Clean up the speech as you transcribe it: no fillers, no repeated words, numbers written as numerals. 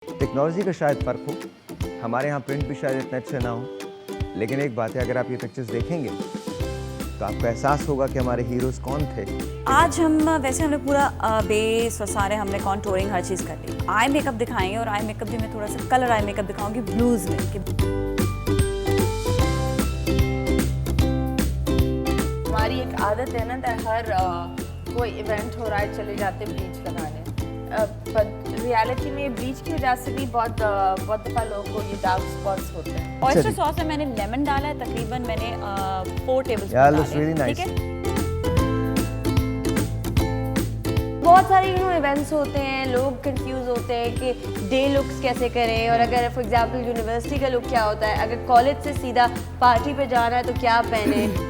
Technology का शायद फ़र्क हो, हमारे यहाँ प्रिंट भी शायद इतने अच्छे ना हो, लेकिन एक बात है, अगर आप ये पिक्चर्स देखेंगे तो आपको एहसास होगा कि हमारे हीरोज़ कौन थे। आज हम वैसे हमने पूरा बेस और सारे हमने कॉन्टूरिंग हर चीज़ कर ली। आई मेकअप दिखाएंगे और आई मेकअप भी मैं थोड़ा सा कलर आई मेकअप दिखाऊंगी ब्लूज में कि हमारी एक आदत है ना हर कोई इवेंट हो रहा है चले जाते ब्लीच लगाने, पर रियलिटी में ब्लीच की वजह से भी बहुत दफ़ा लोगों को ये डार्क स्पॉट्स होते हैं। ऑयस्टर सॉस में मैंने लेमन डाला है, तकरीबन मैंने 4 टेबलस्पून Yeah, डाले looks really हैं, nice. ठीक है। बहुत सारे इवेंट्स होते हैं, लोग कंफ्यूज होते हैं कि डे लुक्स कैसे करें, और अगर फॉर एग्जांपल यूनिवर्सिटी का लुक क्या होता है, अगर कॉलेज से सीधा पार्टी पे जाना है तो क्या पहने।